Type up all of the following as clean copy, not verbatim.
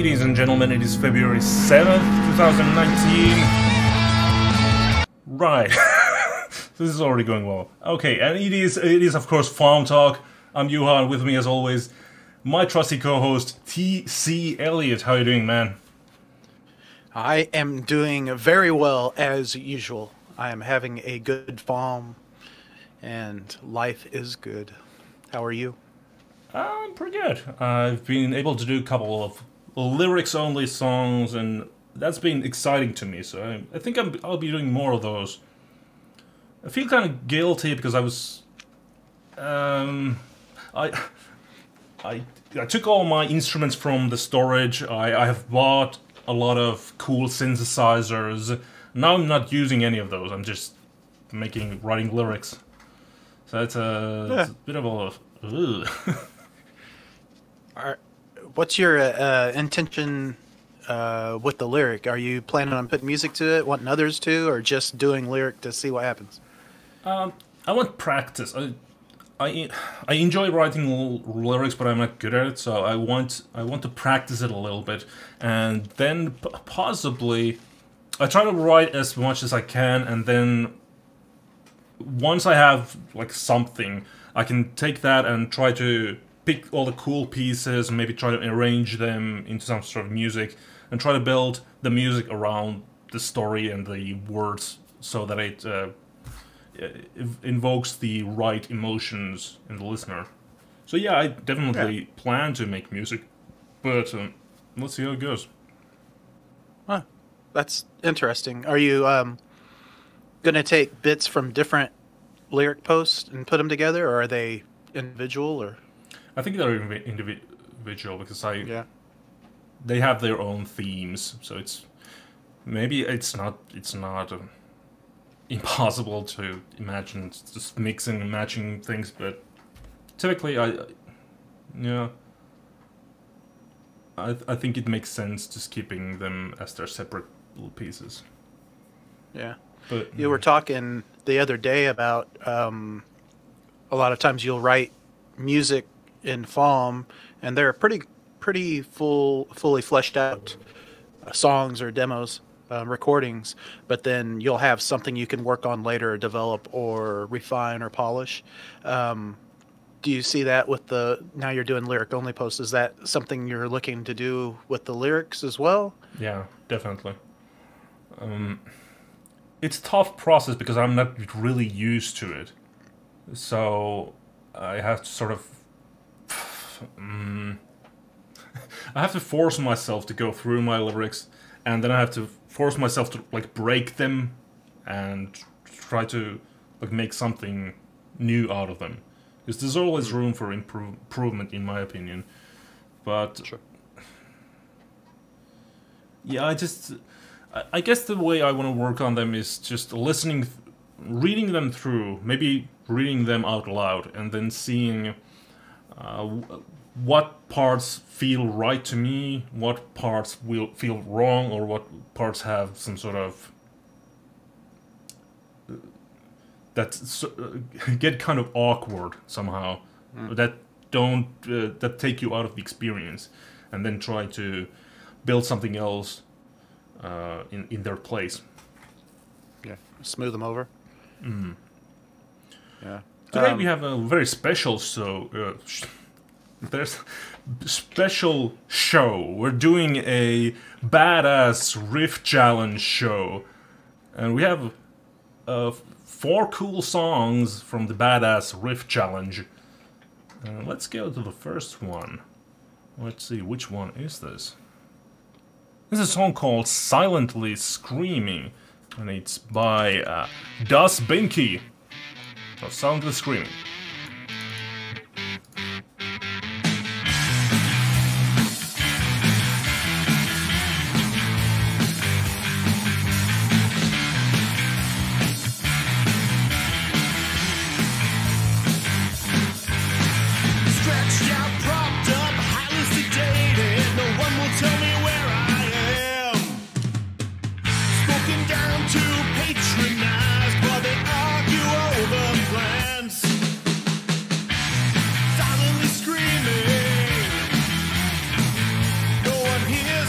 ladies and gentlemen, it is February 7th, 2019. Right. This is already going well. Okay, and it is of course FAWMtalk. I'm Juha, and with me as always, my trusty co-host, T.C. Elliott. How you doing, man? I am doing very well as usual. I am having a good FAWM, and life is good. How are you? I'm pretty good. I've been able to do a couple of lyrics-only songs, and that's been exciting to me, so I think I'll be doing more of those. I feel kind of guilty because I was... I took all my instruments from the storage. I have bought a lot of cool synthesizers. Now I'm not using any of those. I'm just writing lyrics. So it's a bit of a... Ugh. What's your intention with the lyric? Are you planning on putting music to it, wanting others to, or just doing lyric to see what happens? I want practice. I enjoy writing lyrics, but I'm not good at it. So I want to practice it a little bit, and then possibly I try to write as much as I can, and then once I have like something, I can take that and try to pick all the cool pieces and maybe try to arrange them into some sort of music and try to build the music around the story and the words so that it invokes the right emotions in the listener. So yeah, I definitely plan to make music, but let's see how it goes. Huh. That's interesting. Are you going to take bits from different lyric posts and put them together, or are they individual? Or I think they're individual because they have their own themes, so it's not impossible to imagine just mixing and matching things, but typically I think it makes sense just keeping them as their separate little pieces. Yeah. But you were talking the other day about a lot of times you'll write music in FAWM, and they're pretty fully fleshed out songs or demos, recordings, but then you'll have something you can work on later, develop or refine or polish. Do you see that with now you're doing lyric only posts? Is that something you're looking to do with the lyrics as well? Yeah, definitely. It's a tough process because I'm not really used to it, so I have to sort of I have to force myself to go through my lyrics, and then I have to force myself to like break them and try to like make something new out of them, because there's always room for improvement in my opinion. But sure. Yeah, I guess the way I want to work on them is just reading them through, maybe reading them out loud, and then seeing what parts feel right to me, what parts will feel wrong, or what parts have some sort of get kind of awkward somehow, that take you out of the experience, and then try to build something else in their place. Yeah, smooth them over. Yeah. Today we have a very special special show. We're doing a badass riff challenge show, and we have 4 cool songs from the badass riff challenge. Let's go to the first one. Let's see, which one is this? This is a song called Silently Screaming, and it's by Das Binky. So, Silently Screaming. Stretched out, propped up, highly sedated. No one will tell me where I am. Spoken down to, patronized, but they argue over plans. Silently screaming. No one here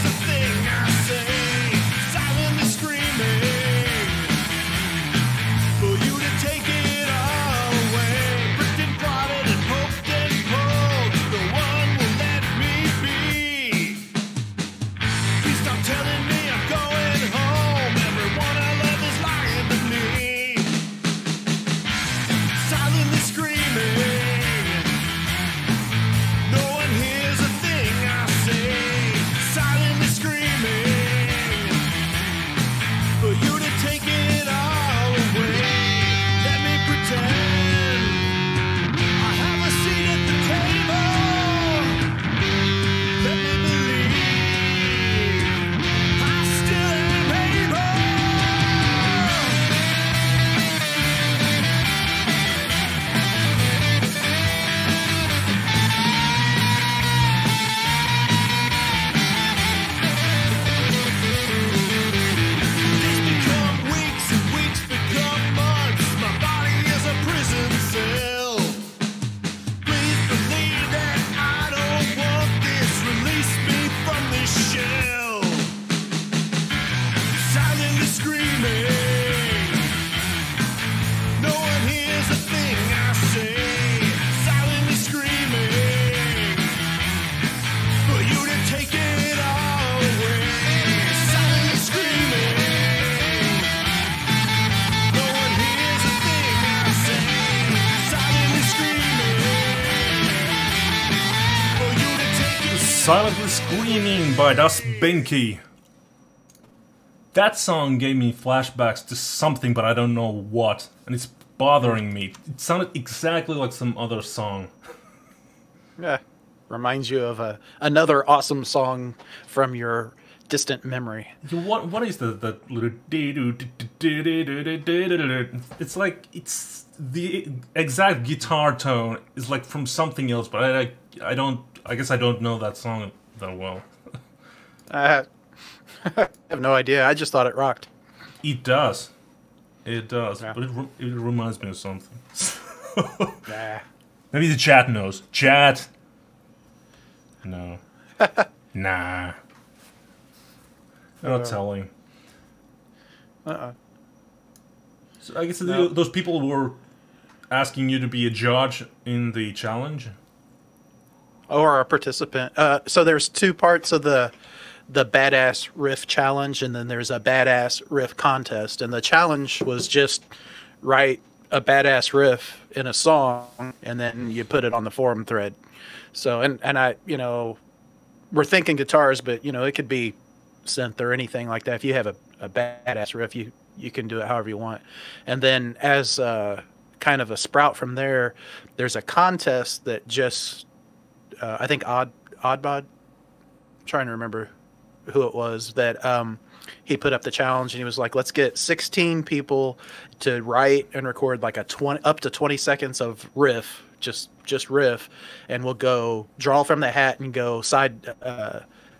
Silently Screaming by Das Benki. That song gave me flashbacks to something, but I don't know what, and it's bothering me. It sounded exactly like some other song. Yeah, reminds you of another awesome song from your distant memory. What is that little? It's like it's the exact guitar tone is like from something else, but I don't. I guess I don't know that song that well. I have no idea. I just thought it rocked. It does. It does. Yeah. But it reminds me of something. Nah. Maybe the chat knows. Chat. No. Nah. They're not telling. So I guess those people were asking you to be a judge in the challenge. Or a participant. So there's two parts of the badass riff challenge, and then there's a badass riff contest. And the challenge was just write a badass riff in a song, and then you put it on the forum thread. So and I, we're thinking guitars, but it could be synth or anything like that. If you have a badass riff, you can do it however you want. And then as kind of a sprout from there, there's a contest that just I think Oddbod, I'm trying to remember who it was, that he put up the challenge, and he was like, let's get 16 people to write and record like up to 20 seconds of riff, just riff, and we'll go draw from the hat and go side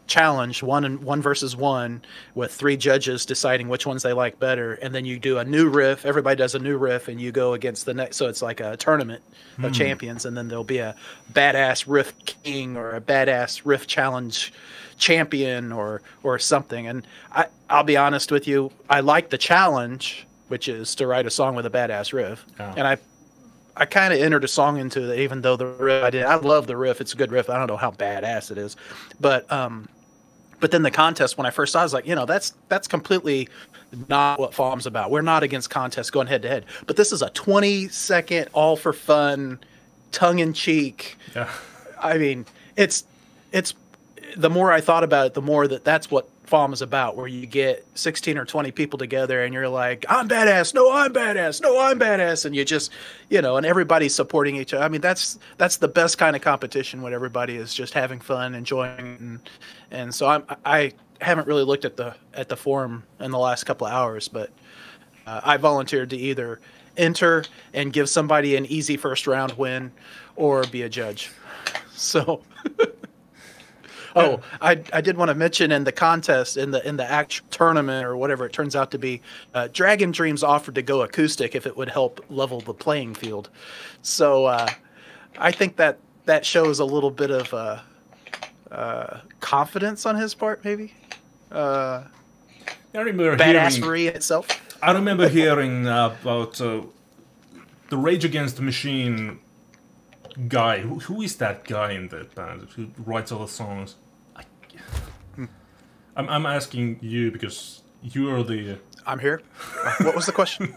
challenge one versus one with 3 judges deciding which ones they like better, and then you do a new riff. Everybody does a new riff, and you go against the next. So it's like a tournament of champions, and then there'll be a badass riff king or a badass riff challenge champion or something. And I'll be honest with you, I like the challenge, which is to write a song with a badass riff, and I kind of entered a song into it, even though the riff I love the riff. It's a good riff. I don't know how badass it is, but then the contest, when I first saw it, I was like, that's completely not what FAWM's about. We're not against contests going head to head, but this is a 20-second, all for fun, tongue in cheek. Yeah. I mean, it's the more I thought about it, the more that's what FAWM is about, where you get 16 or 20 people together and you're like, I'm badass, no, I'm badass, no, I'm badass. And you just, and everybody's supporting each other. I mean, that's the best kind of competition, when everybody is just having fun, enjoying it. And so I haven't really looked at the forum in the last couple of hours, but I volunteered to either enter and give somebody an easy first round win or be a judge. So... Oh, I did want to mention, in the contest, in the actual tournament or whatever it turns out to be, Dragon Dreams offered to go acoustic if it would help level the playing field. So I think that shows a little bit of confidence on his part, maybe. I remember badassery in itself. I remember hearing about the Rage Against the Machine guy. Who is that guy in that band who writes all the songs? I'm asking you because you are the... I'm here. What was the question?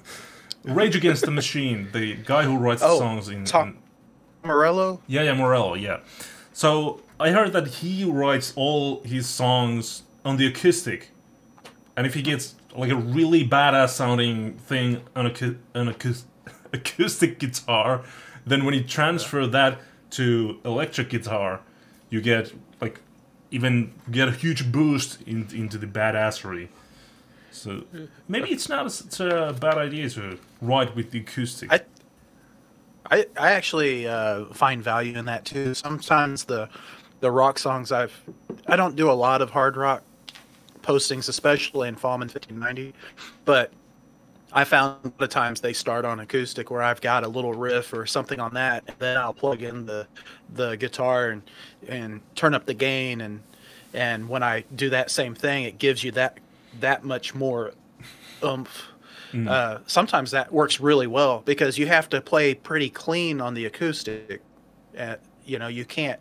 Rage Against the Machine, the guy who writes the songs in... Morello? Yeah, Morello, yeah. So I heard that he writes all his songs on the acoustic. And if he gets like a really badass sounding thing on an acoustic guitar, then when you transfer that to electric guitar, you get like a huge boost into the badassery. So maybe it's not such a bad idea to write with the acoustic. I actually find value in that too. Sometimes the rock songs I don't do a lot of hard rock postings, especially in FAWM and 1590, but I found the times they start on acoustic where I've got a little riff or something on that, and then I'll plug in the guitar and turn up the gain, and when I do that same thing, it gives you that much more oomph. Sometimes that works really well because you have to play pretty clean on the acoustic. You can't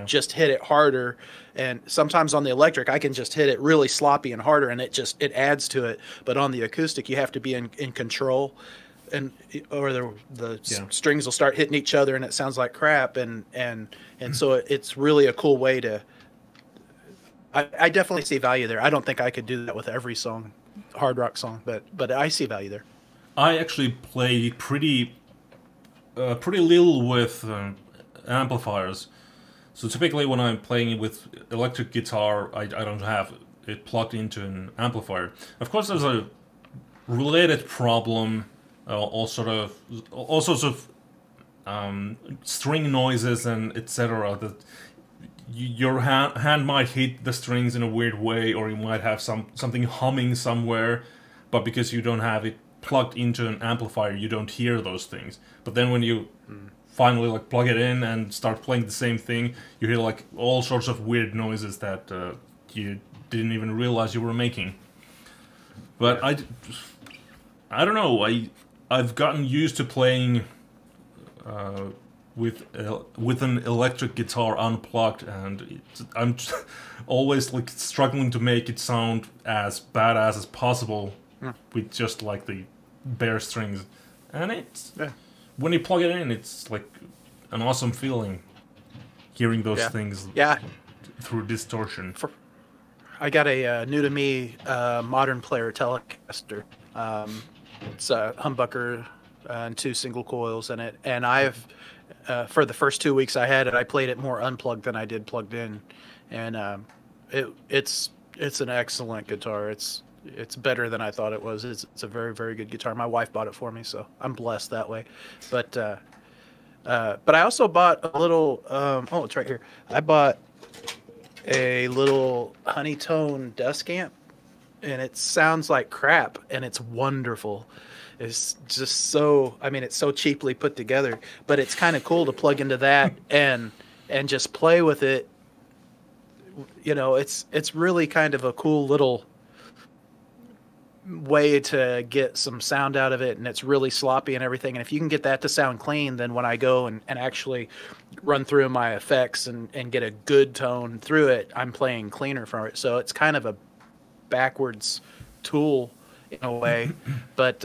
just hit it harder. And sometimes on the electric, I can just hit it really sloppy and harder, and it adds to it. But on the acoustic, you have to be in control, or the strings will start hitting each other, and it sounds like crap. And so it's really a cool way to I definitely see value there. I don't think I could do that with every song, hard rock song, but I see value there. I actually play pretty little with amplifiers. So typically when I'm playing with electric guitar, I don't have it plugged into an amplifier. Of course, there's a related problem, all sorts of string noises and etc. That your hand might hit the strings in a weird way, or you might have something humming somewhere, but because you don't have it plugged into an amplifier, you don't hear those things. But then when you finally like plug it in and start playing the same thing, you hear like all sorts of weird noises that you didn't even realize you were making. But I don't know. I've gotten used to playing with an electric guitar unplugged, and I'm always like struggling to make it sound as badass as possible with just like the bare strings. And it's when you plug it in, it's like an awesome feeling hearing those things through distortion. I got a new to me modern player Telecaster. It's a humbucker and 2 single coils in it, and I've for the first 2 weeks I had it, I played it more unplugged than I did plugged in, and it's an excellent guitar. It's better than I thought it was. It's a very, very good guitar. My wife bought it for me, so I'm blessed that way. But I also bought a little. Oh, it's right here. I bought a little Honeytone desk amp, and it sounds like crap, and it's wonderful. It's just so. I mean, it's so cheaply put together, but it's kind of cool to plug into that and just play with it. You know, it's really kind of a cool little way to get some sound out of it, and it's really sloppy and everything. And if you can get that to sound clean, then when I go and actually run through my effects and get a good tone through it, I'm playing cleaner from it. So it's kind of a backwards tool in a way. But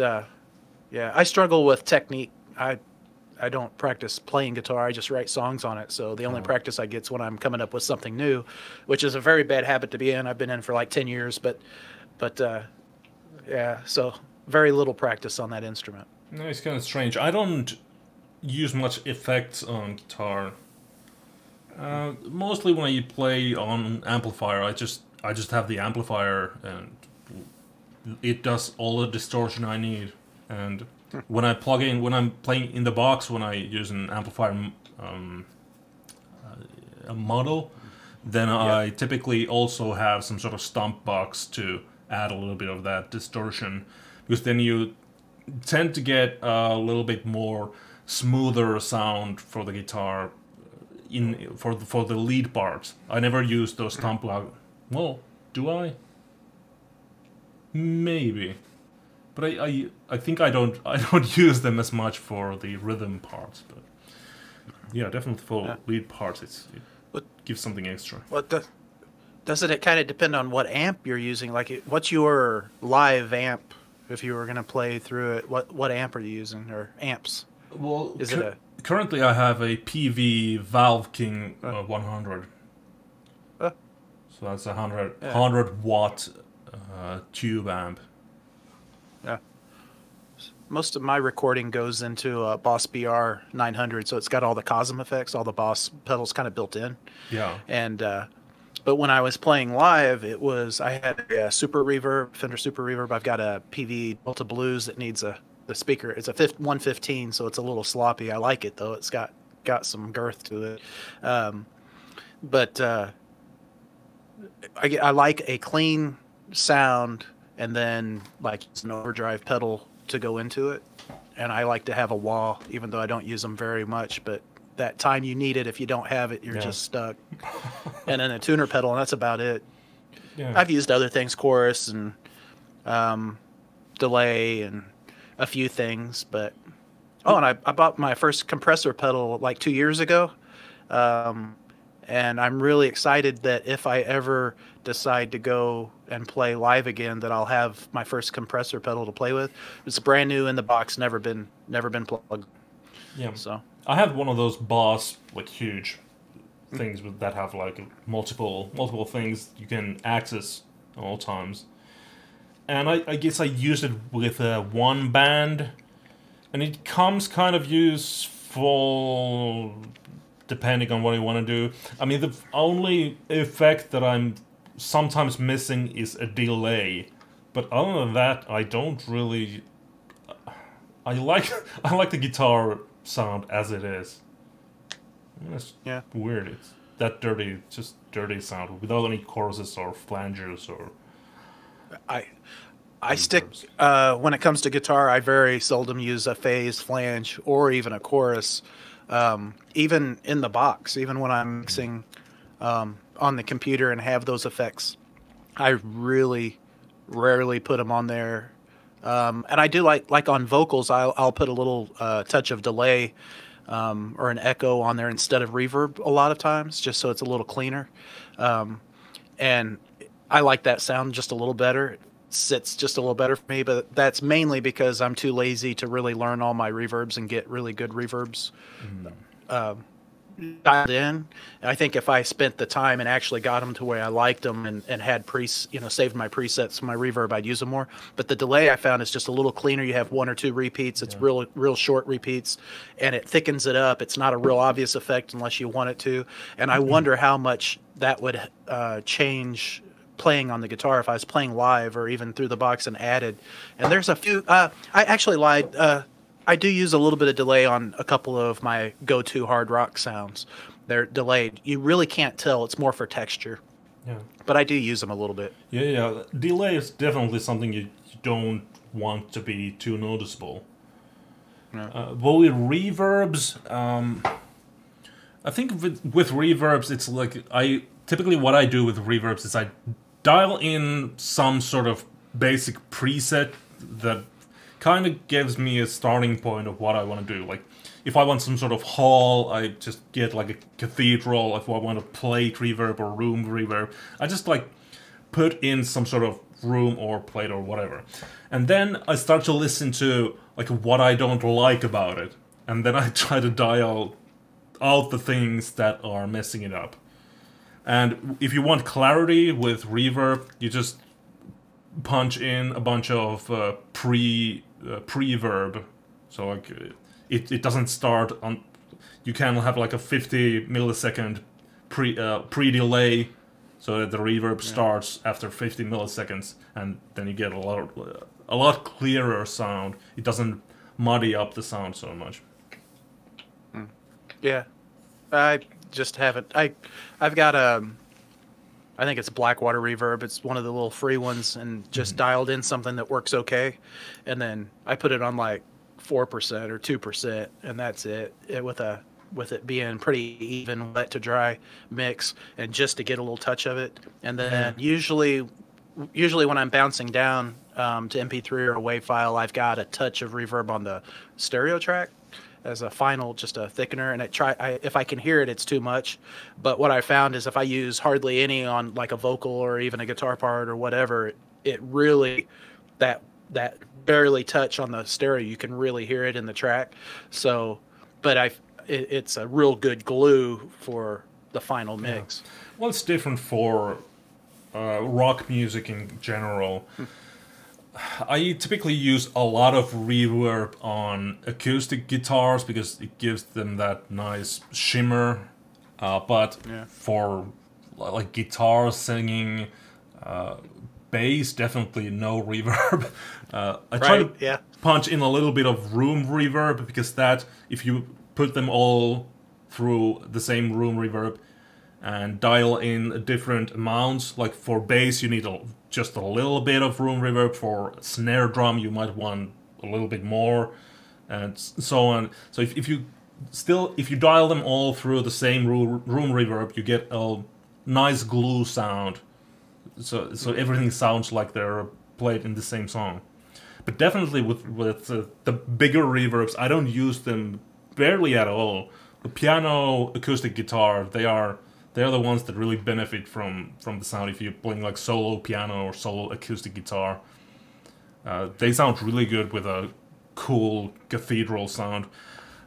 yeah, I struggle with technique. I don't practice playing guitar. I just write songs on it. So the only practice I get is when I'm coming up with something new, which is a very bad habit to be in. I've been in for like 10 years, but yeah, so very little practice on that instrument. No, it's kind of strange. I don't use much effects on guitar. Mostly when I play on amplifier, I just have the amplifier and it does all the distortion I need. And when I plug in, when I'm playing in the box, when I use an amplifier a model, then I typically also have some sort of stump box to add a little bit of that distortion, because then you tend to get a little bit more smoother sound for the guitar for the lead parts. I never use those stump box. Well, do I? Maybe, but I think I don't use them as much for the rhythm parts. But yeah, definitely for lead parts, it gives something extra. Doesn't it kind of depend on what amp you're using? Like, what's your live amp? If you were going to play through it, what amp are you using, or amps? Well, currently I have a PV Valve King 100. So that's a 100 watt tube amp. Yeah. Most of my recording goes into a Boss BR 900, so it's got all the Cosm effects, all the Boss pedals kind of built in. Yeah. And but when I was playing live, I had a Super Reverb, Fender Super Reverb. I've got a PV Delta Blues that needs the speaker. It's a 115, so it's a little sloppy. I like it though. It's got some girth to it. But I like a clean sound, and then like an overdrive pedal to go into it. And I like to have a wah, even though I don't use them very much, but that time you need it, if you don't have it, you're just stuck. And then a tuner pedal, and that's about it. Yeah. I've used other things, chorus and delay and a few things, but and I bought my first compressor pedal like 2 years ago, and I'm really excited that if I ever decide to go and play live again, that I'll have my first compressor pedal to play with. It's brand new in the box, never been plugged. Yeah. So I have one of those Boss, like huge things that have like multiple things you can access at all times. And I guess I used it with one band, and it comes kind of useful depending on what you want to do. I mean, the only effect that I'm sometimes missing is a delay, but other than that, I don't really. I like the guitar sound as it is. It's weird. It's that dirty, just dirty sound without any choruses or flanges or. I stick when it comes to guitar. I very seldom use a phase, flange, or even a chorus. Even in the box, even when I'm mixing on the computer and have those effects, I really rarely put them on there. And I do like on vocals, I'll put a little touch of delay or an echo on there instead of reverb a lot of times, just so it's a little cleaner. And I like that sound just a little better. It sits just a little better for me, but that's mainly because I'm too lazy to really learn all my reverbs and get really good reverbs dialed in. I think if I spent the time and actually got them to where I liked them and had saved my presets, my reverb, I'd use them more. But the delay I found is just a little cleaner. You have one or two repeats. It's real short repeats, and it thickens it up. It's not a real obvious effect unless you want it to. And I wonder how much that would change playing on the guitar if I was playing live or even through the box and added. And there's a few. I actually lied. I do use a little bit of delay on a couple of my go-to hard rock sounds. They're delayed. You really can't tell. It's more for texture. Yeah. But I do use them a little bit. Yeah. Delay is definitely something you don't want to be too noticeable. Yeah. But with reverbs, I think with reverbs, it's like typically what I do with reverbs is I dial in some sort of basic preset that kind of gives me a starting point of what I want to do. Like, if I want some sort of hall, I just get like a cathedral. If I want a plate reverb or room reverb, I just like put in some sort of room or plate or whatever. And then I start to listen to like what I don't like about it. And then I try to dial out the things that are messing it up. And if you want clarity with reverb, you just punch in a bunch of preverb, so like it doesn't start on. You can have like a 50 millisecond pre delay, so that the reverb starts after 50 milliseconds, and then you get a lot clearer sound. It doesn't muddy up the sound so much. Yeah, I just haven't. I've got I think it's Blackwater Reverb. It's one of the little free ones, and just dialed in something that works okay. And then I put it on like 4% or 2%, and that's it. With it being pretty even wet to dry mix, and just to get a little touch of it. And then usually when I'm bouncing down to MP3 or a WAV file, I've got a touch of reverb on the stereo track as a final, just a thickener, and if I can hear it, it's too much. But what I found is if I use hardly any on like a vocal or even a guitar part or whatever, it really that barely touch on the stereo, you can really hear it in the track. So, but it's a real good glue for the final mix. Yeah. Well, it's different for rock music in general. I typically use a lot of reverb on acoustic guitars because it gives them that nice shimmer. But for like guitar singing, bass, definitely no reverb. I try to punch in a little bit of room reverb because that, if you put them all through the same room reverb and dial in different amounts, like for bass you need just a little bit of room reverb. For snare drum you might want a little bit more, and so on. So if you dial them all through the same room reverb, you get a nice glue sound. So everything sounds like they're played in the same song. But definitely with the bigger reverbs, I don't use them barely at all. The piano, acoustic guitar, they're the ones that really benefit from the sound. If you're playing like solo piano or solo acoustic guitar, they sound really good with a cool cathedral sound.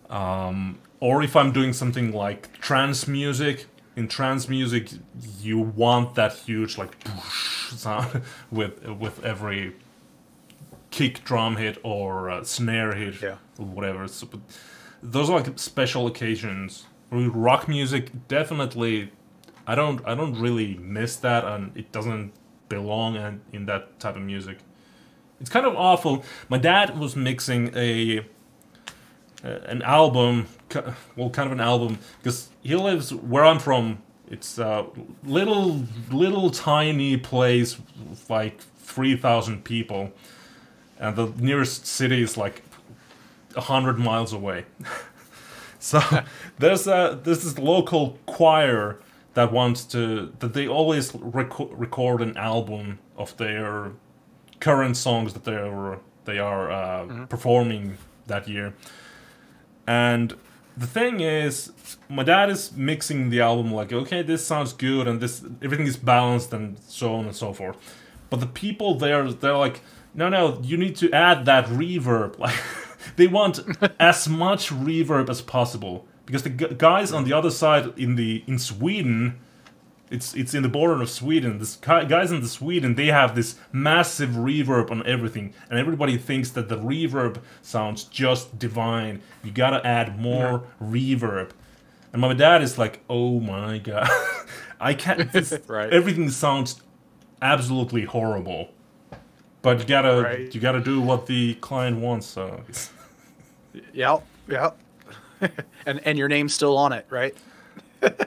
Or if I'm doing something like trance music, in trance music, you want that huge like sound with every kick drum hit or snare hit or whatever. So, but those are like special occasions. Rock music, definitely. I don't really miss that, and it doesn't belong in that type of music. It's kind of awful. My dad was mixing an album, well, kind of an album, because he lives where I'm from. It's a little tiny place with like 3,000 people, and the nearest city is like 100 miles away. So there's this local choir that they always record an album of their current songs that they are performing that year. And the thing is, my dad is mixing the album like, okay, this sounds good and everything is balanced and so on and so forth. But the people there, they're like, no, you need to add that reverb. Like, they want as much reverb as possible, because the guys on the other side in Sweden, it's in the border of Sweden. The guys in Sweden, they have this massive reverb on everything, and everybody thinks that the reverb sounds just divine. You gotta add more reverb. And my dad is like, oh my god, I can't. Right. Everything sounds absolutely horrible. But you gotta do what the client wants. So. Yeah. And your name's still on it, right?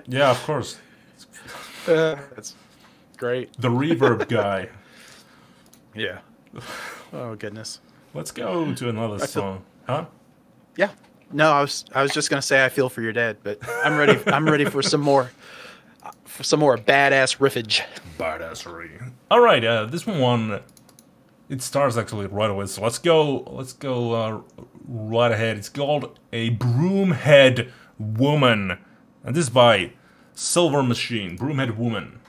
Yeah, of course. That's great. The reverb guy. Yeah. Oh goodness. Let's go to another song, huh? Yeah. No, I was just gonna say I feel for your dad, but I'm ready. I'm ready for some more badass riffage. Badassery. All right, this one. It starts actually right away, so let's go right ahead. It's called A Broomhead Woman, and this is by Silver Machine. Broomhead Woman.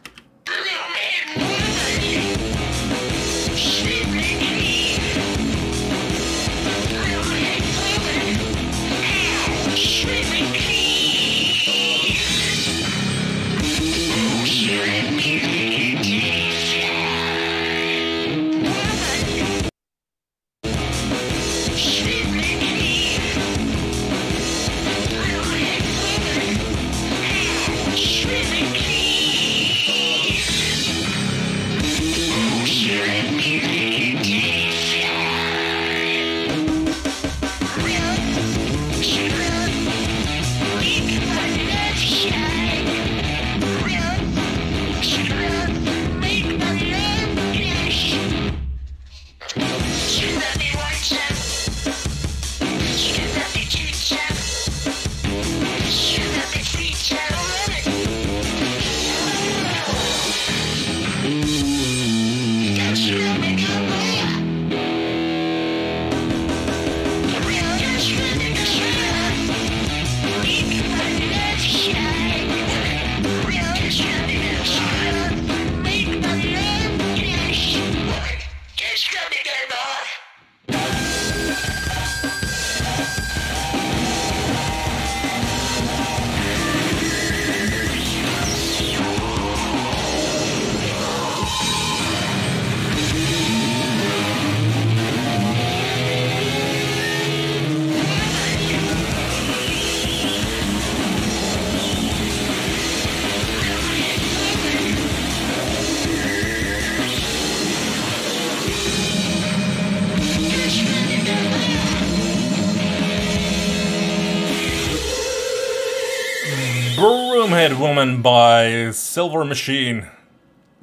Broomhead Woman by Silver Machine.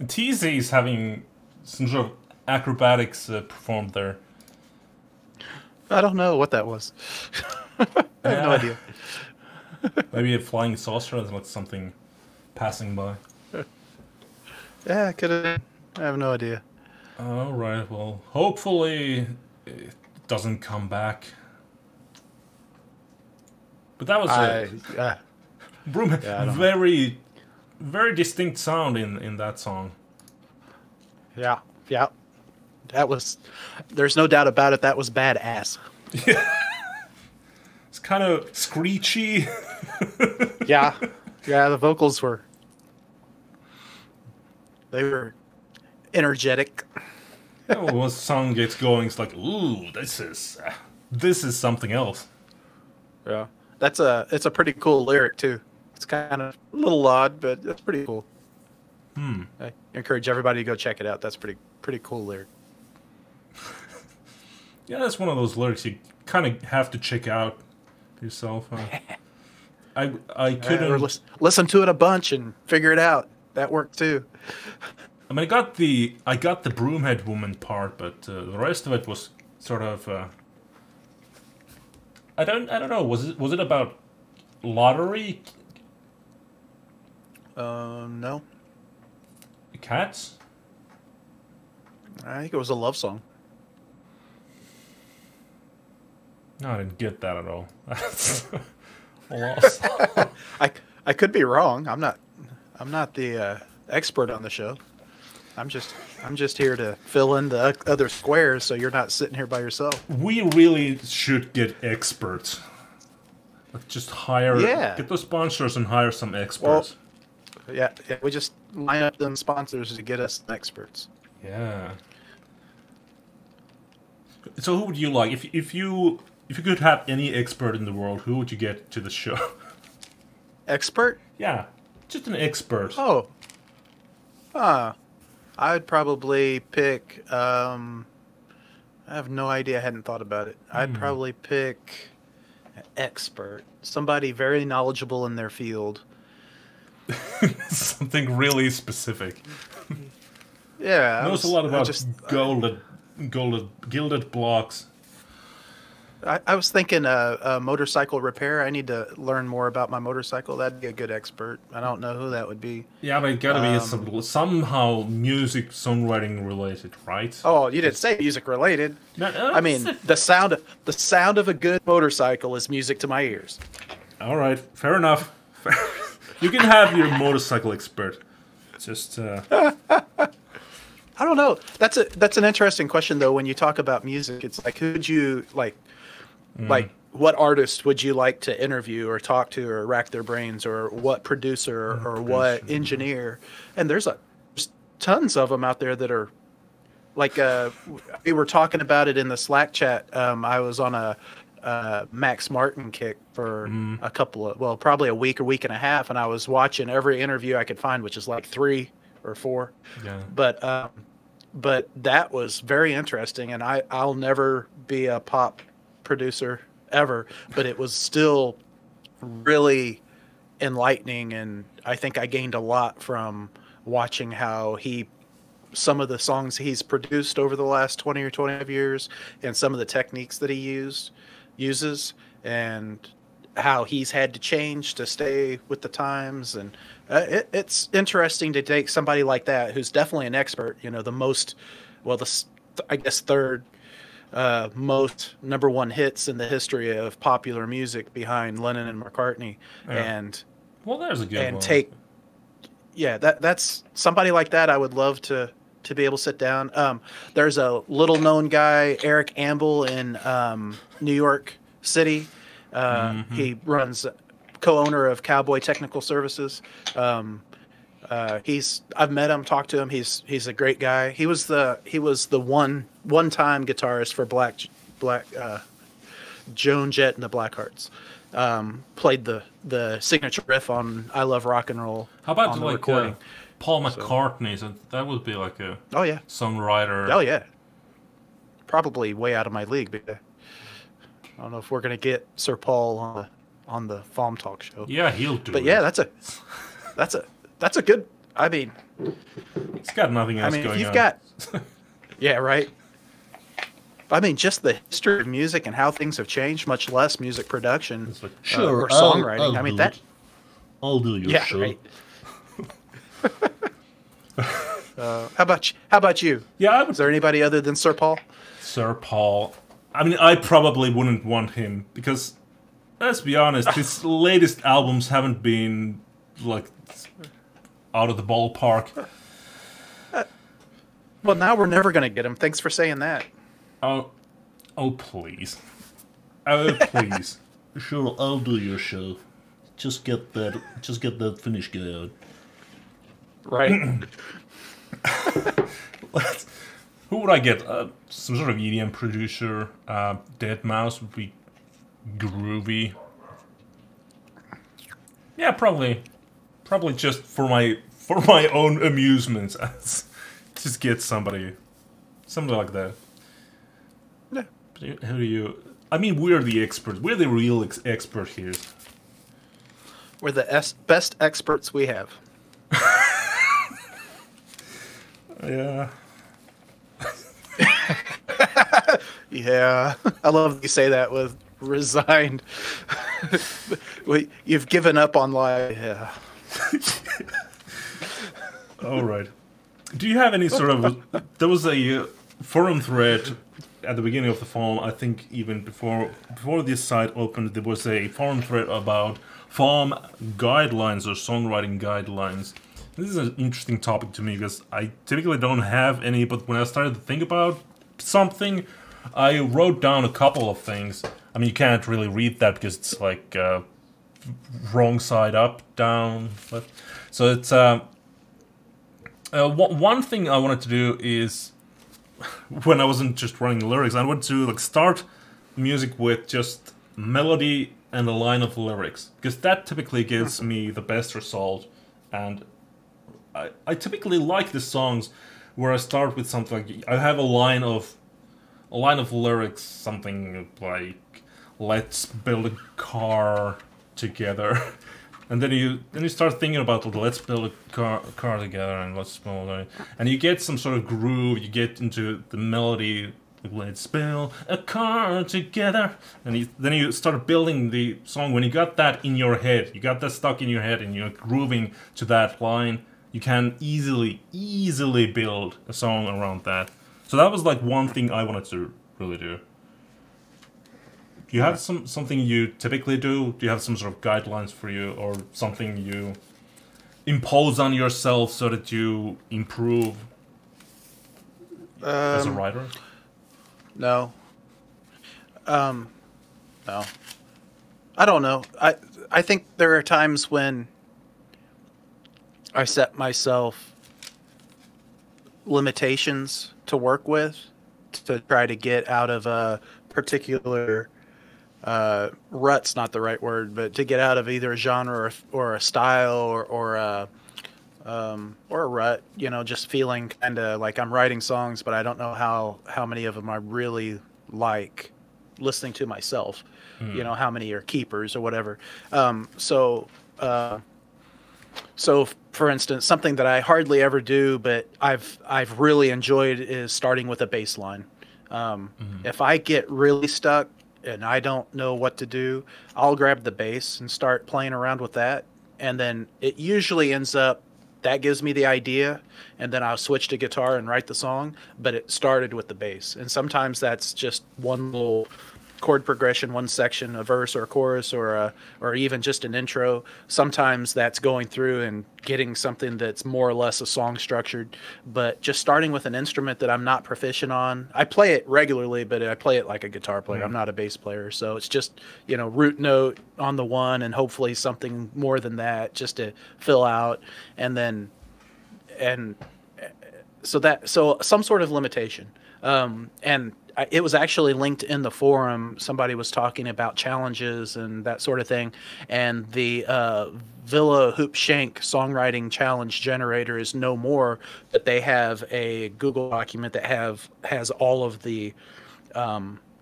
TZ's having some sort of acrobatics performed there. I don't know what that was. I have no idea. Maybe a flying saucer is like something passing by. Yeah, could have. I have no idea. All right. Well, hopefully it doesn't come back. But that was very, very distinct sound in that song. Yeah. That was. There's no doubt about it. That was badass. Yeah. It's kind of screechy. Yeah. The vocals were They were energetic. Yeah, well, once the song gets going, it's like, ooh, this is something else. Yeah, it's a pretty cool lyric too. It's kind of a little odd, but that's pretty cool. I encourage everybody to go check it out. That's pretty cool lyric. Yeah, that's one of those lyrics you kind of have to check out yourself. I couldn't Or listen to it a bunch and figure it out. That worked too. I mean, I got the broomhead woman part, but the rest of it was sort of. I don't know. Was it about lottery? No, Cats? I think it was a love song. No, I didn't get that at all. Lost. I could be wrong. I'm not the expert on the show. I'm just here to fill in the other squares, so you're not sitting here by yourself. We really should get experts. Like, just hire, get the sponsors and hire some experts. Well, yeah, we just line up them sponsors to get us experts. Yeah. So who would you like if you could have any expert in the world? Who would you get to the show? Expert? Yeah, just an expert. Oh. I'd probably pick. I have no idea. I hadn't thought about it. I'd probably pick an expert, somebody very knowledgeable in their field. Something really specific. Yeah, Knows a lot about gilded blocks. I was thinking motorcycle repair. I need to learn more about my motorcycle. That'd be a good expert. I don't know who that would be. Yeah, but it gotta be somehow music songwriting related, right? Oh, you didn't say music related. No, I mean, the sound of a good motorcycle is music to my ears. All right, fair enough. You can have your motorcycle expert. Just I don't know. That's an interesting question though. When you talk about music, it's like who would you like what artist would you like to interview or talk to or rack their brains, or what producer or what engineer? And there's tons of them out there that are like we were talking about it in the Slack chat. I was on a Max Martin kick for a couple of probably a week or week and a half, and I was watching every interview I could find, which is like 3 or 4. yeah. But that was very interesting, and I'll never be a pop producer ever, but it was still really enlightening, and I think I gained a lot from watching how some of the songs he's produced over the last 20 or 25 years, and some of the techniques that he uses, and how he's had to change to stay with the times. And it's interesting to take somebody like that, who's definitely an expert, I guess third most number one hits in the history of popular music behind Lennon and McCartney. And there's a good one. That's somebody like that I would love to be able to sit down. There's a little known guy, Eric Amble, in New York City. He runs co-owner of Cowboy Technical Services. I've met him, talked to him. He's a great guy. He was the one-time guitarist for Black Joan Jett and the Blackhearts. Played the signature riff on "I Love Rock and Roll." How about on the like recording. Paul McCartney? So that would be like a songwriter. Oh yeah, probably way out of my league. But I don't know if we're gonna get Sir Paul on the FAWMtalk show. Yeah, he'll do. But yeah, that's a good. I mean, he's got nothing else going on. You've got. Yeah, right. I mean, just the history of music and how things have changed, much less music production or songwriting. I'll do your show. Right. How about you? Yeah, is there anybody other than Sir Paul? Sir Paul. I mean, I probably wouldn't want him because, let's be honest, his latest albums haven't been like out of the ballpark. Well, now we're never going to get him. Thanks for saying that. Oh, please. Oh, please. Sure, I'll do your show. Just get that Finnish guy out. Right. Who would I get? Some sort of EDM producer. Dead Mouse would be groovy. Yeah, probably just for my own amusement. Just get somebody like that. Yeah. Who do you? I mean, we're the experts. We're the real expert here. We're the best experts we have. Yeah. Yeah. I love that you say that with resigned. You've given up on life. Yeah. All right. Do you have any sort of... There was a forum thread at the beginning of the fall. I think even before this site opened, there was a forum thread about FAWM guidelines or songwriting guidelines. This is an interesting topic to me because I typically don't have any, but when I started to think about something, I wrote down a couple of things. I mean, you can't really read that because it's like wrong side up, down, left. So it's... one thing I wanted to do is, when I wasn't just running the lyrics, I wanted to like start music with just melody and a line of lyrics, because that typically gives me the best result. And I typically like the songs where I start with something like, I have a line of lyrics, something like, let's build a car together. And then you start thinking about, well, let's build a car together, and let's build it. And you get some sort of groove. You get into the melody. Let's build a car together, and then you start building the song. When you got that in your head, you got that stuck in your head, and you're grooving to that line, you can easily build a song around that. So that was like one thing I wanted to really do. Do you have something you typically do? Do you have some sort of guidelines for you, or something you impose on yourself so that you improve as a writer? No. No. I don't know. I think there are times when I set myself limitations to work with to try to get out of a particular rut's not the right word, but to get out of either a genre or a style or a rut, just feeling kind of like I'm writing songs, but I don't know how many of them I really like listening to myself. How many are keepers or whatever. So for instance, something that I hardly ever do, but I've really enjoyed is starting with a bass line. If I get really stuck and I don't know what to do, I'll grab the bass and start playing around with that. And then it usually ends up, that gives me the idea, and then I'll switch to guitar and write the song, but it started with the bass. And sometimes that's just one little chord progression, one section, a verse or a chorus or even just an intro. Sometimes that's going through and getting something that's more or less a song structured, but just starting with an instrument that I'm not proficient on. I play it regularly, but I play it like a guitar player. I'm not a bass player. So it's just, root note on the one and hopefully something more than that just to fill out. So some sort of limitation. It was actually linked in the forum. Somebody was talking about challenges and that sort of thing. And the Villa Hoopshank songwriting challenge generator is no more, but they have a Google document that has all of the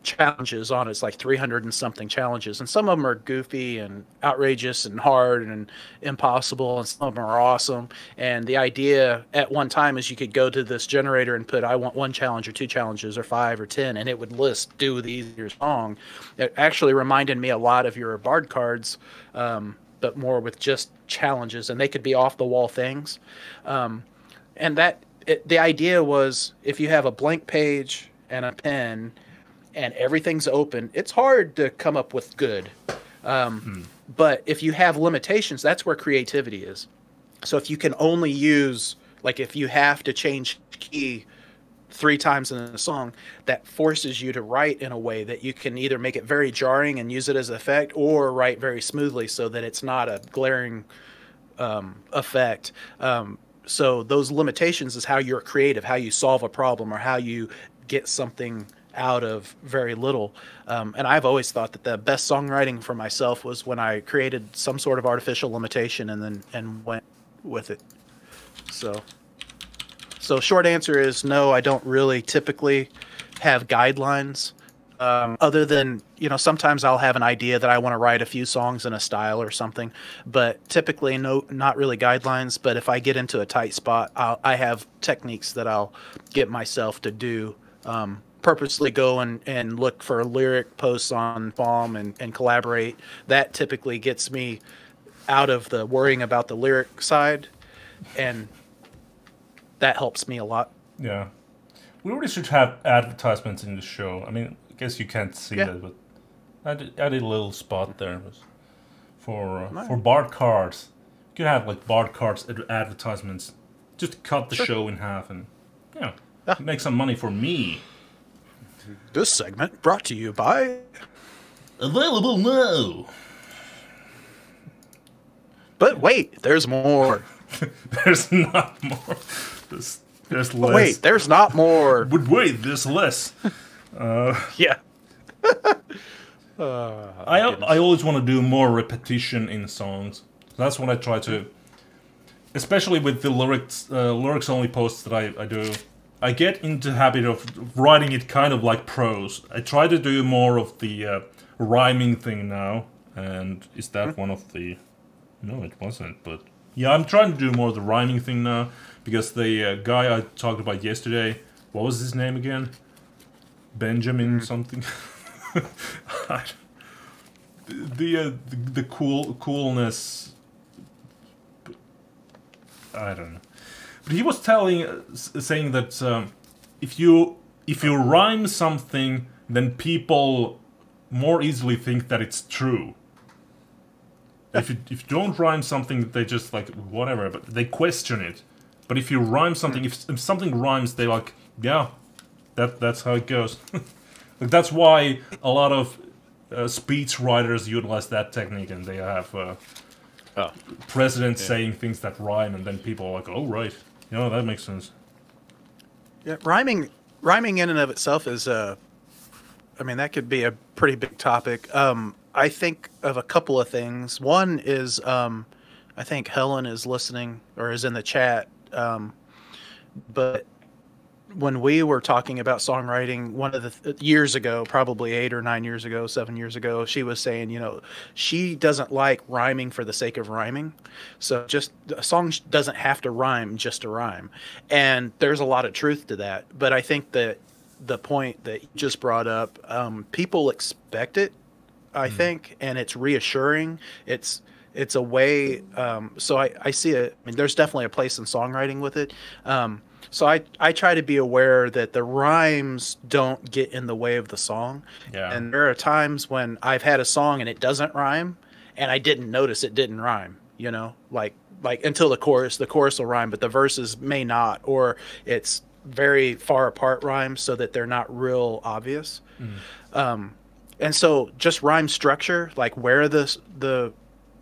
challenges on it. It's like 300 and something challenges, and some of them are goofy and outrageous and hard and impossible, and some of them are awesome. And the idea at one time is you could go to this generator and put, I want 1 challenge or 2 challenges or 5 or 10, and it would list do the easier song. It actually reminded me a lot of your Bard cards, but more with just challenges, and they could be off the wall things. The idea was, if you have a blank page and a pen and everything's open, it's hard to come up with good. But if you have limitations, that's where creativity is. So if you can only use, like if you have to change key 3 times in a song, that forces you to write in a way that you can either make it very jarring and use it as an effect, or write very smoothly so that it's not a glaring effect. so those limitations is how you're creative, how you solve a problem, or how you get something out of very little. And I've always thought that the best songwriting for myself was when I created some sort of artificial limitation and went with it. So short answer is no, I don't really typically have guidelines. Other than, sometimes I'll have an idea that I want to write a few songs in a style or something, but typically not really guidelines. But if I get into a tight spot, I have techniques that I'll get myself to do. Purposely go and look for lyric posts on FAWM and collaborate. That typically gets me out of the worrying about the lyric side, and that helps me a lot. Yeah. We really should have advertisements in the show. I mean, I guess you can't see that, but I did a little spot there for Bard cards. You could have like Bard cards advertisements, just to cut the show in half and make some money for me. This segment brought to you by Available now. But wait, there's more. There's not more. There's less. Wait, there's not more. But wait, there's less. Yeah. I always want to do more repetition in songs. That's what I try to, especially with the lyrics only posts that I do. I get into the habit of writing it kind of like prose. I try to do more of the rhyming thing now, and is that one of the? No, it wasn't. But yeah, I'm trying to do more of the rhyming thing now because the guy I talked about yesterday, what was his name again? Benjamin something. the coolness. I don't know. But he was saying that if you rhyme something, then people more easily think that it's true. If you don't rhyme something, they just like whatever, but they question it. But if you rhyme something, if something rhymes, they like that's how it goes. Like that's why a lot of speech writers utilize that technique, and they have presidents saying things that rhyme, and then people are like, "Oh right, that makes sense." Yeah, rhyming in and of itself is that could be a pretty big topic. I think of a couple of things. One is I think Helen is listening or is in the chat, but when we were talking about songwriting, one of the years ago, probably 8 or 9 years ago, 7 years ago, she was saying, she doesn't like rhyming for the sake of rhyming. So just a song doesn't have to rhyme just to rhyme. And there's a lot of truth to that. But I think that the point that you just brought up, people expect it, I think, and it's reassuring. It's a way. So I see it. I mean, there's definitely a place in songwriting with it. So I try to be aware that the rhymes don't get in the way of the song. Yeah. And there are times when I've had a song and it doesn't rhyme, and I didn't notice it didn't rhyme. Like until the chorus will rhyme, but the verses may not, or it's very far apart rhymes so that they're not real obvious. And so just rhyme structure, like where the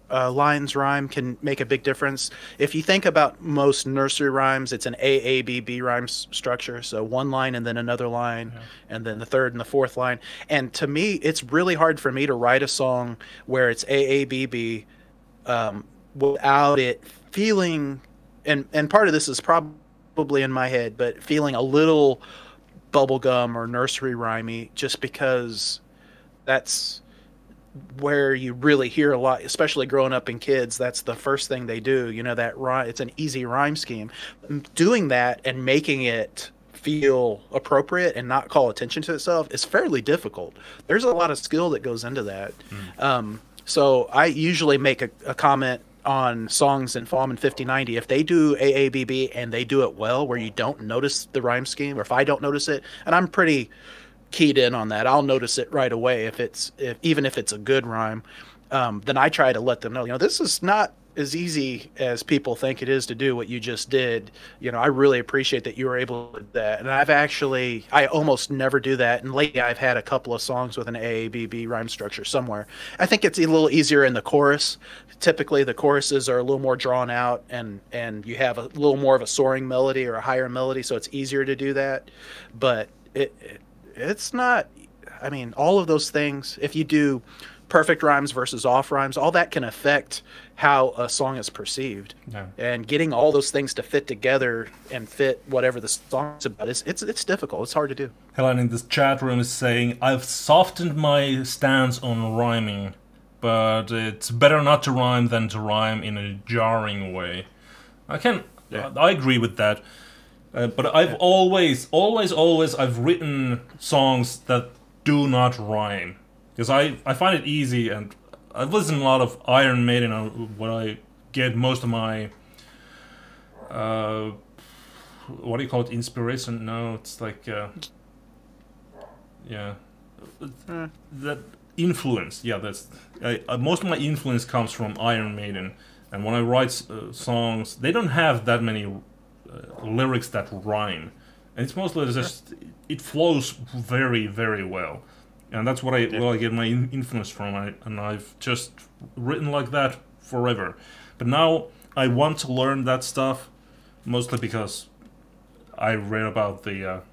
lines rhyme, can make a big difference. If you think about most nursery rhymes, it's an AABB rhyme structure. So one line and then another line, and then the third and the fourth line. And to me, it's really hard for me to write a song where it's AABB without it feeling, and part of this is probably in my head, but feeling a little bubblegum or nursery rhymey, just because that's where you really hear a lot, especially growing up in kids. That's the first thing they do, that rhyme. It's an easy rhyme scheme. Doing that and making it feel appropriate and not call attention to itself is fairly difficult. There's a lot of skill that goes into that. So I usually make a comment on songs in FAWM and 5090. If they do AABB and they do it well, where you don't notice the rhyme scheme, or if I don't notice it, and I'm pretty keyed in on that, I'll notice it right away even if it's a good rhyme. Then I try to let them know, this is not as easy as people think it is to do what you just did. I really appreciate that you were able to do that. And I almost never do that. And lately I've had a couple of songs with an AABB rhyme structure somewhere. I think it's a little easier in the chorus. Typically the choruses are a little more drawn out, and you have a little more of a soaring melody or a higher melody, so it's easier to do that. But it's not, I mean, all of those things, if you do perfect rhymes versus off rhymes, all that can affect how a song is perceived. Yeah. And getting all those things to fit together and fit whatever the song's about, it's difficult. It's hard to do. Helen in this chat room is saying, I've softened my stance on rhyming, but it's better not to rhyme than to rhyme in a jarring way. I agree with that. But I've always I've written songs that do not rhyme. Because I find it easy, and I've listened to a lot of Iron Maiden, where I get most of my, what do you call it, inspiration? No, it's like, that influence. Yeah, most of my influence comes from Iron Maiden, and when I write songs, they don't have that many lyrics that rhyme, and it's mostly just, it flows very, very well. And that's what I get my influence from, and I've just written like that forever. But now I want to learn that stuff, mostly because I read about the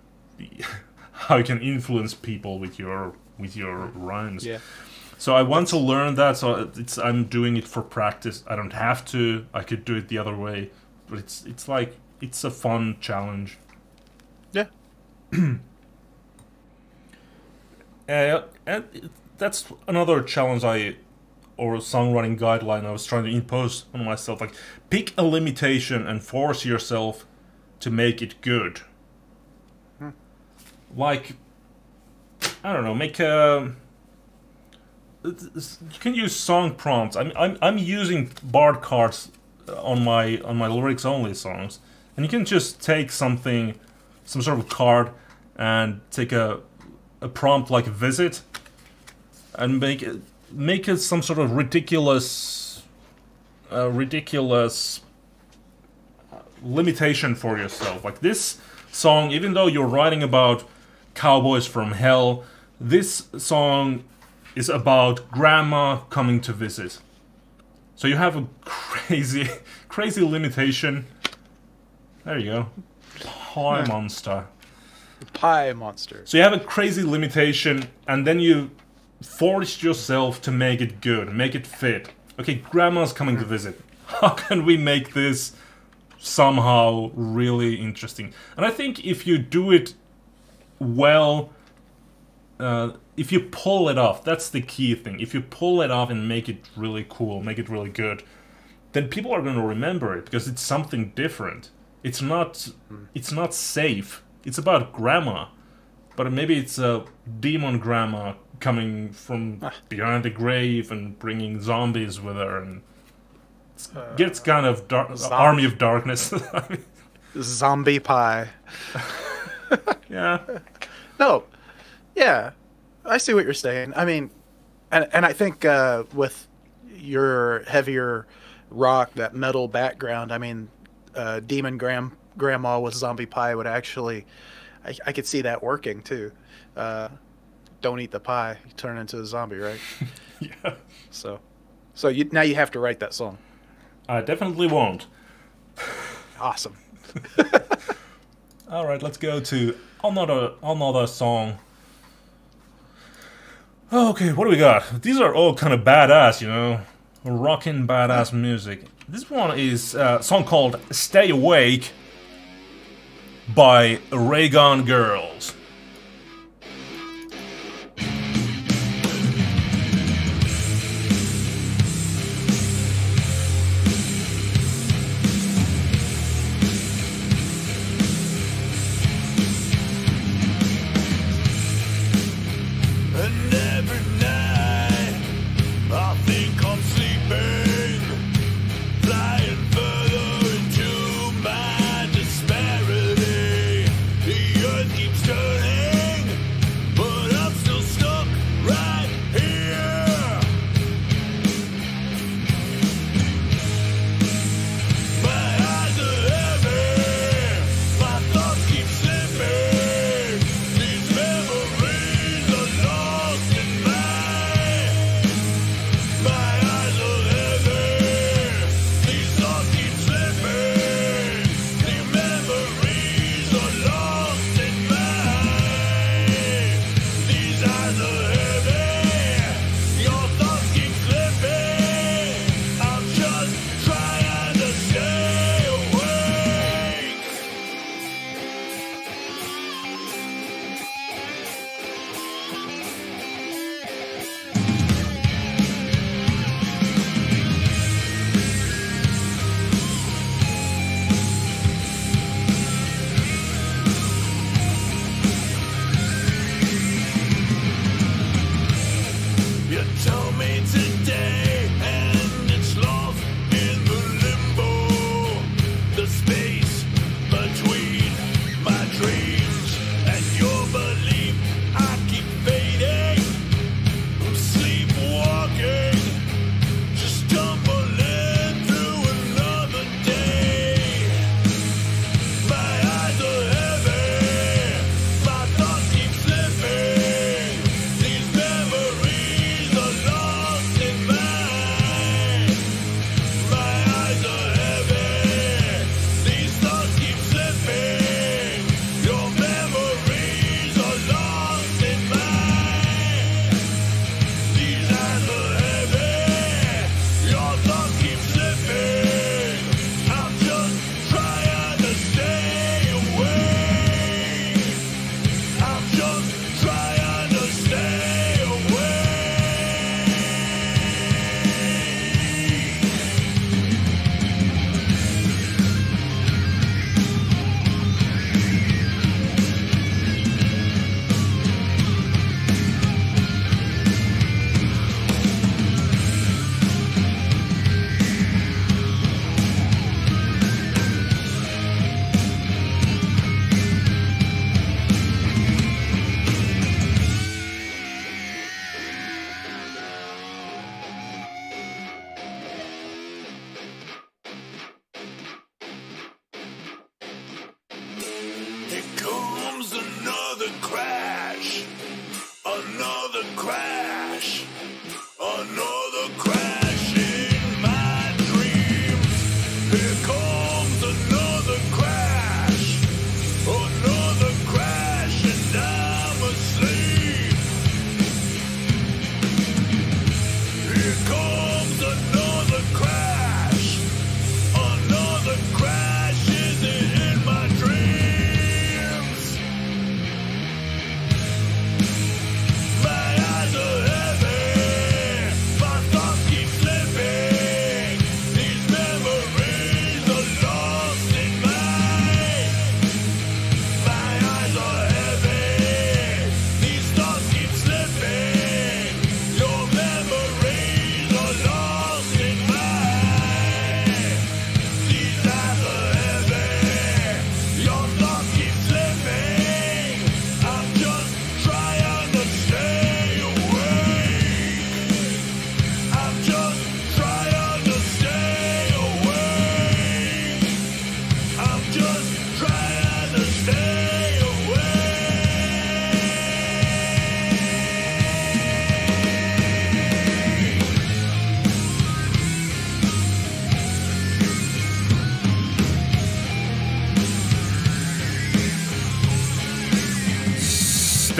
how you can influence people with your rhymes. Yeah. So I want to learn that. So I'm doing it for practice. I don't have to. I could do it the other way, but it's like, it's a fun challenge. Yeah. And that's another challenge or songwriting guideline I was trying to impose on myself. Like, pick a limitation and force yourself to make it good. Like, I don't know, you can use song prompts. I'm using Bard cards on my lyrics only songs, and you can just take some sort of card, and take a prompt like visit, and make it some sort of ridiculous limitation for yourself. Like, this song, even though you're writing about cowboys from hell, this song is about grandma coming to visit. So you have a crazy limitation. There you go. Pie monster. Pie monster. So you have a crazy limitation, and then you force yourself to make it good, make it fit. Okay, grandma's coming to visit. How can we make this somehow really interesting? And I think if you do it well, if you pull it off, that's the key thing. If you pull it off and make it really cool, make it really good, then people are going to remember it, because it's something different. It's not safe. It's about grandma, but maybe it's a demon grandma coming from behind the grave and bringing zombies with her, and it gets kind of army of darkness. Zombie pie. Yeah. No. Yeah. I see what you're saying. I mean, and I think with your heavier rock, that metal background, I mean, demon grandma with zombie pie would actually, I could see that working too. Don't eat the pie, you turn into a zombie, right? Yeah. So now you have to write that song. I definitely won't. Awesome. All right, let's go to another song. Okay, what do we got? These are all kind of badass, you know, rockin' badass music. This one is a song called "Stay Awake" by Ray Gun Girls. And every night I think I'm sleeping, flying further into my disparity. The earth keeps turning.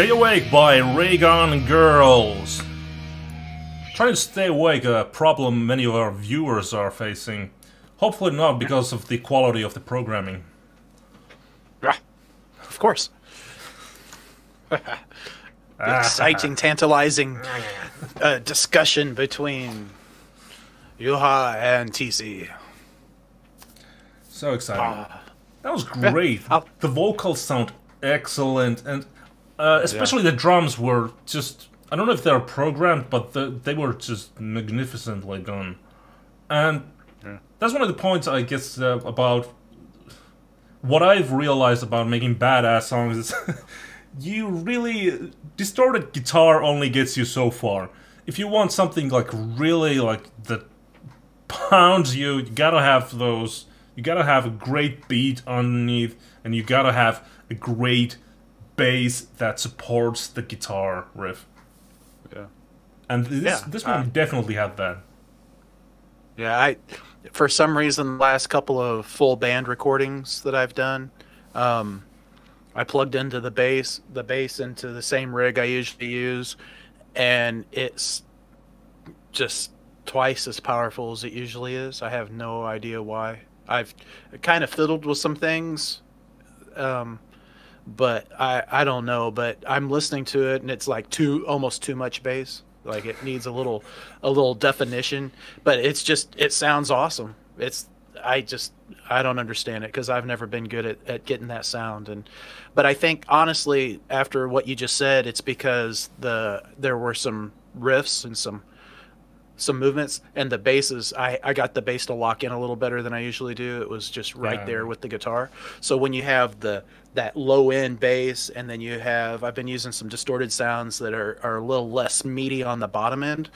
Stay Awake by Raygun Girls. Trying to stay awake, a problem many of our viewers are facing. Hopefully not because of the quality of the programming. Yeah, of course. Exciting, tantalizing discussion between Yuha and TC. So exciting. That was great. The vocals sound excellent, and especially the drums were just... I don't know if they're programmed, but they were just magnificently done. And that's one of the points, I guess, about what I've realized about making badass songs is you really... distorted guitar only gets you so far. If you want something like really like that pounds you, you gotta have those... You gotta have a great beat underneath, and you gotta have a great bass that supports the guitar riff. Yeah. And this one definitely had that. Yeah, for some reason, the last couple of full band recordings that I've done, I plugged into the bass into the same rig I usually use, and it's just twice as powerful as it usually is. I have no idea why. I've kind of fiddled with some things, but I don't know. But I'm listening to it, and it's like almost too much bass. Like it needs a little definition. But it sounds awesome. I don't understand it because I've never been good at getting that sound. But I think honestly, after what you just said, it's because there were some riffs and some movements, and the basses, I got the bass to lock in a little better than I usually do. It was just right there with the guitar. So when you have that low end bass, and then I've been using some distorted sounds that are a little less meaty on the bottom end.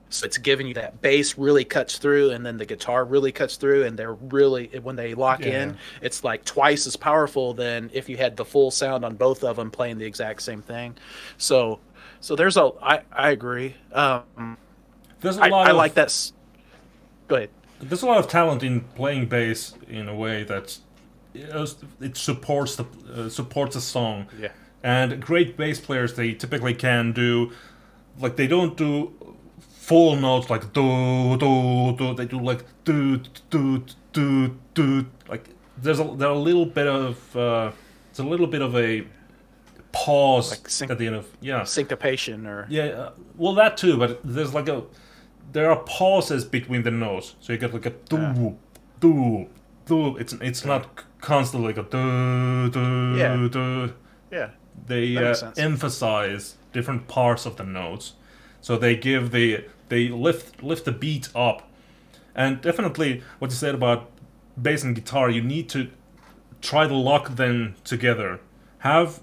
So it's giving you that bass really cuts through, and then the guitar really cuts through, and they're really, when they lock in, it's like twice as powerful than if you had the full sound on both of them playing the exact same thing. So there's I agree. There's a lot I like that. Go ahead. There's a lot of talent in playing bass in a way that it supports the song. Yeah. And great bass players, they typically can do, like, they don't do full notes like do do do. They do like do do do do. Like there's a little bit of it's a little bit of a pause like at the end of syncopation or well, that too, but there are pauses between the notes, so you get like a do do do. It's not constantly like a do do do. Yeah, they emphasize different parts of the notes, so they lift the beat up. And definitely what you said about bass and guitar, you need to try to lock them together. Have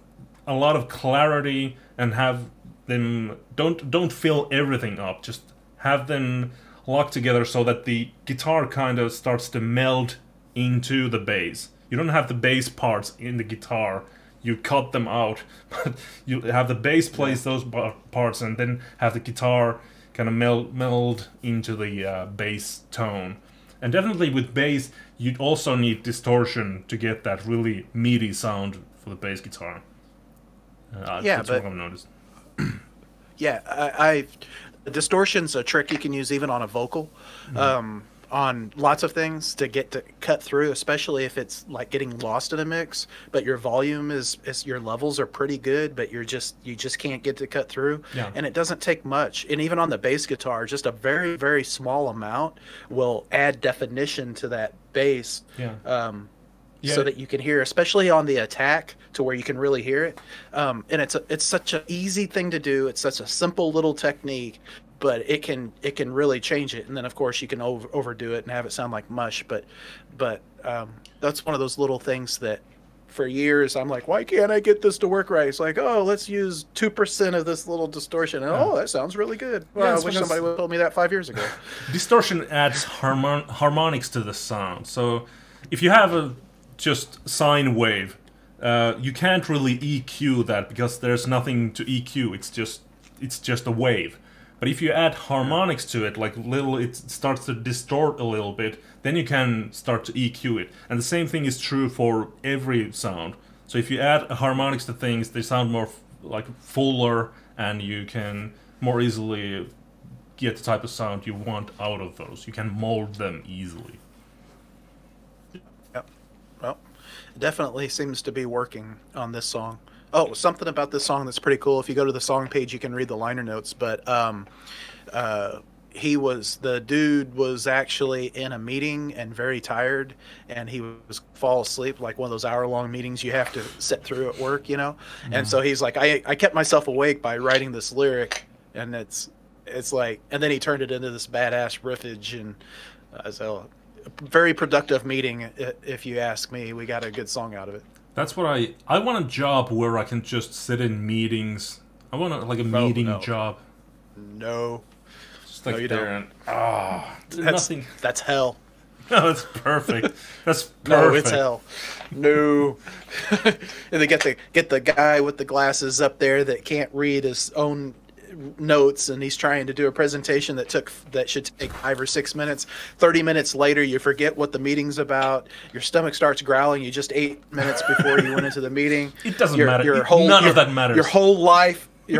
a lot of clarity and have them don't fill everything up. Just have them locked together so that the guitar kind of starts to meld into the bass. You don't have the bass parts in the guitar. You cut them out, but you have the bass plays those parts, and then have the guitar kind of meld into the bass tone. And definitely with bass, you also need distortion to get that really meaty sound for the bass guitar. That's what I've noticed. Yeah, distortion's a trick you can use even on a vocal. On lots of things to get to cut through, especially if it's like getting lost in a mix, but your volume is your levels are pretty good, but you just can't get to cut through. And it doesn't take much, and even on the bass guitar, just a very, very small amount will add definition to that bass, so that you can hear, especially on the attack, to where you can really hear it. And it's such an easy thing to do. It's such a simple little technique, but it can really change it. And then of course you can overdo it and have it sound like mush. But that's one of those little things that for years I'm like, why can't I get this to work right? It's like, oh, let's use 2% of this little distortion, and oh, that sounds really good. Well, I wish somebody would have told me that 5 years ago. Distortion adds harmonics to the sound. So if you have a just sine wave, you can't really EQ that because there's nothing to EQ. It's just a wave. But if you add harmonics to it, like it starts to distort a little bit, then you can start to EQ it. And the same thing is true for every sound. So if you add harmonics to things, they sound more like fuller, and you can more easily get the type of sound you want out of those. You can mold them easily. Yep. Well, it definitely seems to be working on this song. Oh, something about this song that's pretty cool. If you go to the song page, you can read the liner notes. But the dude was actually in a meeting and very tired, and he was fall asleep, like one of those hour-long meetings you have to sit through at work, you know. And so he's like, I kept myself awake by writing this lyric, and it's like, and then he turned it into this badass riffage, and so very productive meeting, if you ask me. We got a good song out of it. That's what I want a job where I can just sit in meetings. I want a meeting job. No. Just like no, you there don't. and nothing. That's hell. No, that's perfect. That's perfect. No, it's hell. No. And they get the guy with the glasses up there that can't read his own notes, and he's trying to do a presentation that should take 5 or 6 minutes. 30 minutes later, you forget what the meeting's about. Your stomach starts growling. You just 8 minutes before you went into the meeting. It doesn't matter. None of that matters. Your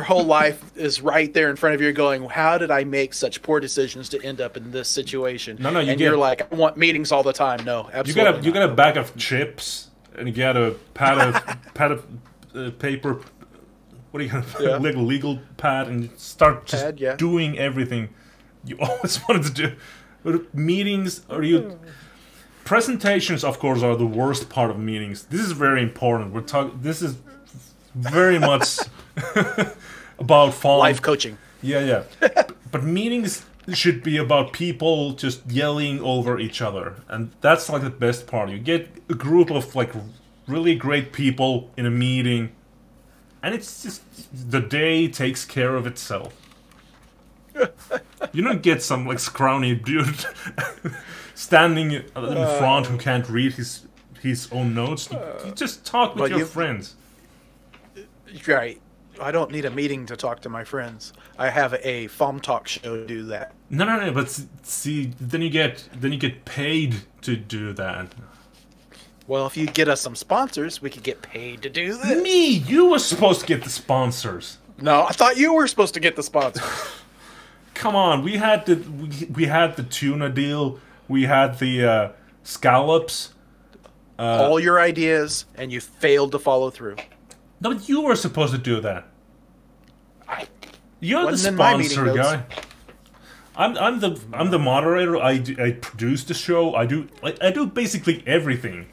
whole life is right there in front of you, going, how did I make such poor decisions to end up in this situation? No, you're like, I want meetings all the time. No, absolutely. You get a bag of chips, and you get a pad of paper. What are you gonna legal pad, and start just doing everything you always wanted to do? But meetings presentations, of course, are the worst part of meetings. This is very important. This is very much about FAWM. Life coaching. Yeah. But meetings should be about people just yelling over each other, and that's like the best part. You get a group of like really great people in a meeting, and it's just the day takes care of itself. You don't get some like scrawny dude standing in front who can't read his own notes. You just talk with your friends. Right. I don't need a meeting to talk to my friends. I have a FAWMtalk show to do that. No. But see, then you get paid to do that. Well, if you get us some sponsors, we could get paid to do this. Me, you were supposed to get the sponsors. No, I thought you were supposed to get the sponsors. Come on, we had the tuna deal. We had the scallops. All your ideas, and you failed to follow through. No, but you were supposed to do that. You're the Wasn't in my meeting sponsor notes. guy. I'm the moderator. I produce the show. I do basically everything.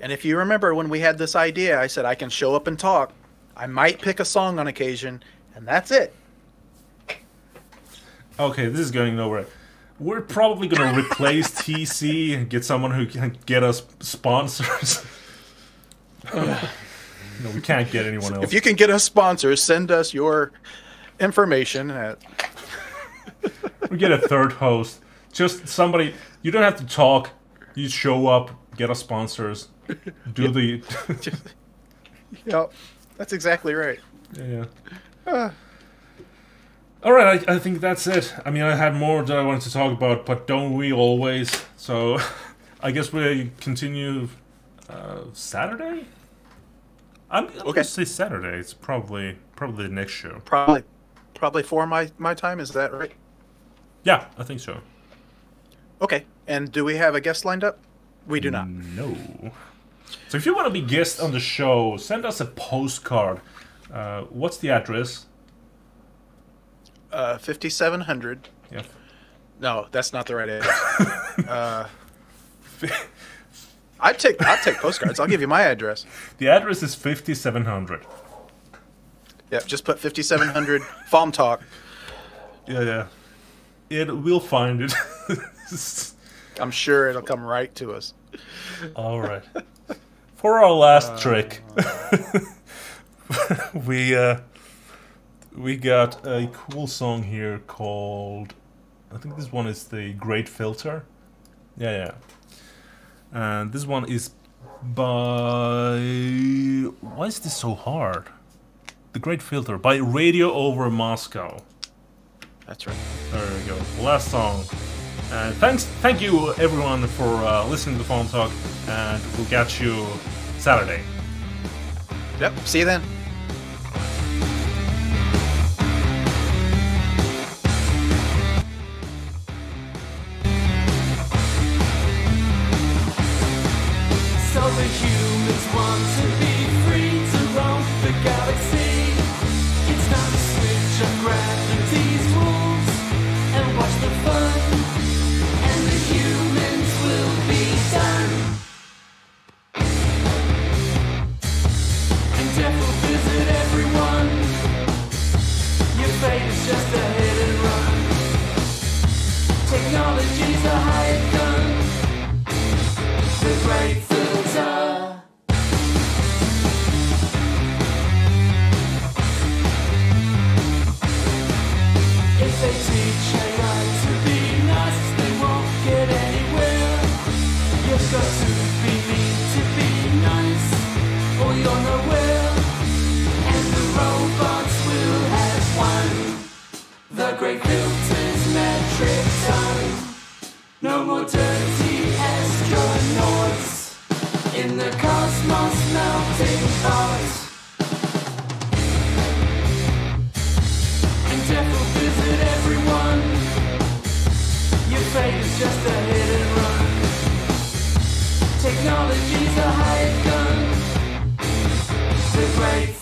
And if you remember when we had this idea, I said I can show up and talk. I might pick a song on occasion, and that's it. Okay, this is going nowhere. We're probably going to replace TC and get someone who can get us sponsors. No, we can't get anyone else. If you can get us sponsors, send us your information at... We get a third host. Just somebody... You don't have to talk. You show up, get us sponsors, do the... Yep, that's exactly right. Yeah. Alright, I think that's it. I mean, I had more that I wanted to talk about, but don't we always? So, I guess we continue Saturday? I'm going to say Saturday. It's probably the next show. Probably for my time, is that right? Yeah, I think so. Okay, and do we have a guest lined up? We do not. No. So if you want to be guest on the show, send us a postcard. What's the address? 5700. Yeah. No, that's not the right address. I'll take postcards. I'll give you my address. The address is 5700. Yep, just put 5700 FAWMtalk. Yeah. We'll find it. I'm sure it'll come right to us. All right. For our last trick, we got a cool song here called, I think this one is the Great Filter. Yeah. And this one is by, why is this so hard? The Great Filter by Radio Over Moscow. That's right. There we go. Last song. And thank you everyone for listening to FAWMtalk, and we'll catch you Saturday. Yep. See you then. Technology's a hired gun. The great filter. If they teach AI to be nice, they won't get anywhere. You've got to be mean to be nice, or you're nowhere. And the robots will have won the great filter's metric ton. No more dirty astronauts in the cosmos melting pot. And death will visit everyone. Your fate is just a hit and run. Technology's a hired gun. The great